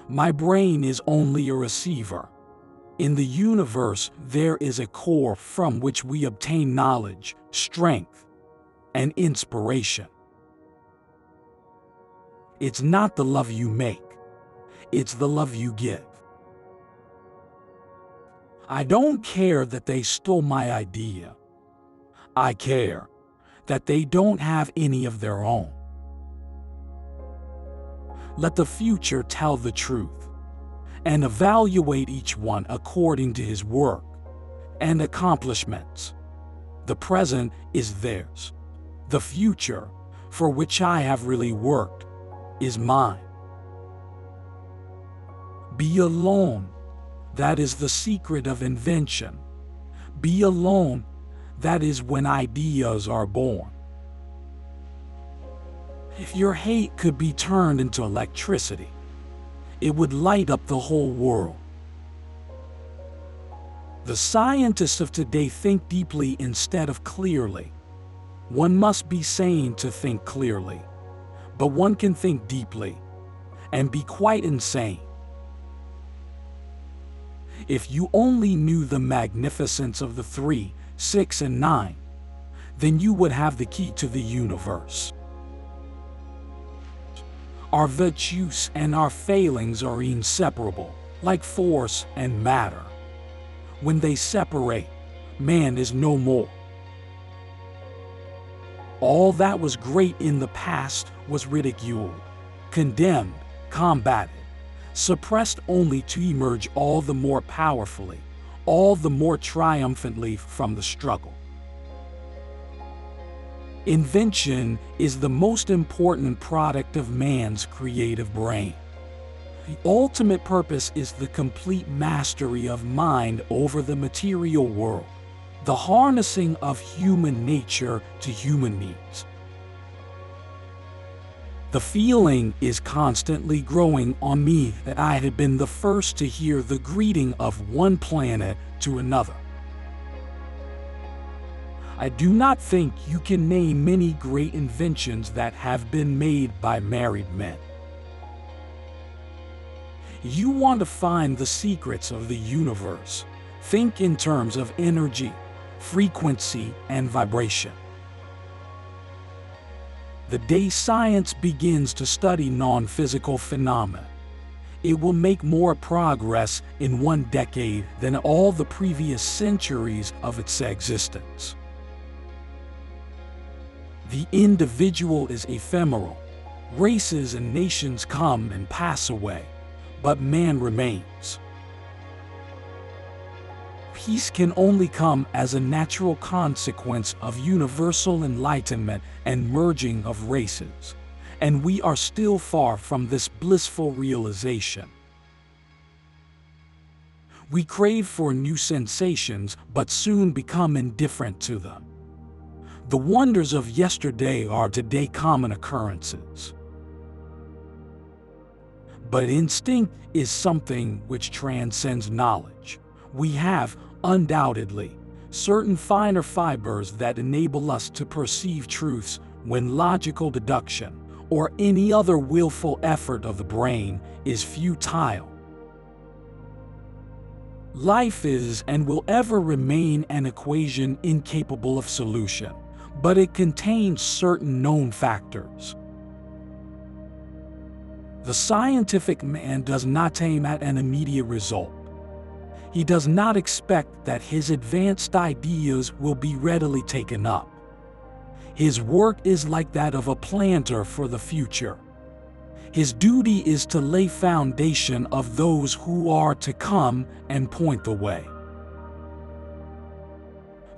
My brain is only a receiver. In the universe, there is a core from which we obtain knowledge, strength, and inspiration. It's not the love you make, it's the love you give. I don't care that they stole my idea. I care that they don't have any of their own. Let the future tell the truth and evaluate each one according to his work and accomplishments. The present is theirs. The future, for which I have really worked, is mine. Be alone. That is the secret of invention. Be alone. That is when ideas are born. If your hate could be turned into electricity, it would light up the whole world. The scientists of today think deeply instead of clearly. One must be sane to think clearly, but one can think deeply and be quite insane. If you only knew the magnificence of the 3, 6, and 9, then you would have the key to the universe. Our virtues and our failings are inseparable, like force and matter. When they separate, man is no more. All that was great in the past was ridiculed, condemned, combated, suppressed only to emerge all the more powerfully, all the more triumphantly from the struggle. Invention is the most important product of man's creative brain. The ultimate purpose is the complete mastery of mind over the material world, the harnessing of human nature to human needs. The feeling is constantly growing on me that I had been the first to hear the greeting of one planet to another. I do not think you can name many great inventions that have been made by married men. You want to find the secrets of the universe. Think in terms of energy, frequency, and vibration. The day science begins to study non-physical phenomena, it will make more progress in one decade than all the previous centuries of its existence. The individual is ephemeral. Races and nations come and pass away, but man remains. Peace can only come as a natural consequence of universal enlightenment and merging of races, and we are still far from this blissful realization. We crave for new sensations, but soon become indifferent to them. The wonders of yesterday are today common occurrences. But instinct is something which transcends knowledge. We have, undoubtedly, certain finer fibers that enable us to perceive truths when logical deduction or any other willful effort of the brain is futile. Life is and will ever remain an equation incapable of solution, but it contains certain known factors. The scientific man does not aim at an immediate result. He does not expect that his advanced ideas will be readily taken up. His work is like that of a planter for the future. His duty is to lay foundation of those who are to come and point the way.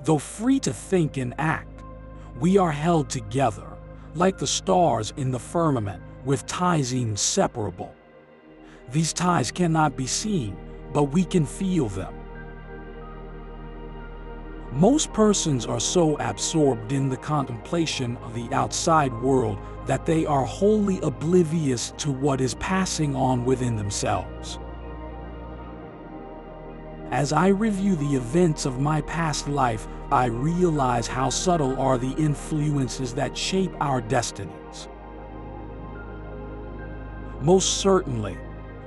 Though free to think and act, we are held together, like the stars in the firmament, with ties inseparable. These ties cannot be seen, but we can feel them. Most persons are so absorbed in the contemplation of the outside world that they are wholly oblivious to what is passing on within themselves. As I review the events of my past life, I realize how subtle are the influences that shape our destinies. Most certainly,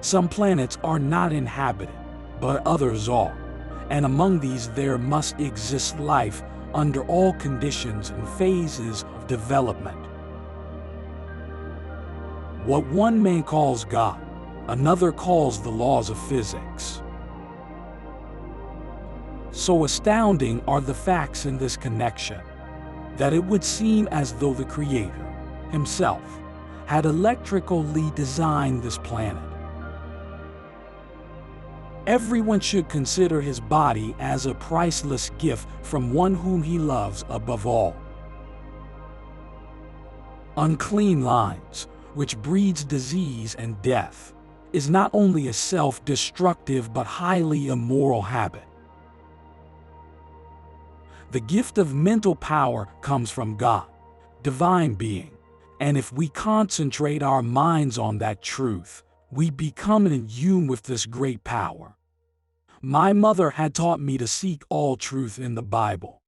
Some planets are not inhabited, but others are, and among these there must exist life under all conditions and phases of development. What one man calls God, another calls the laws of physics. So astounding are the facts in this connection, that it would seem as though the Creator, himself, had electrically designed this planet. Everyone should consider his body as a priceless gift from one whom he loves above all. Unclean lines, which breeds disease and death, is not only a self-destructive but highly immoral habit. The gift of mental power comes from God, divine being, and if we concentrate our minds on that truth, we become in union with this great power. My mother had taught me to seek all truth in the Bible.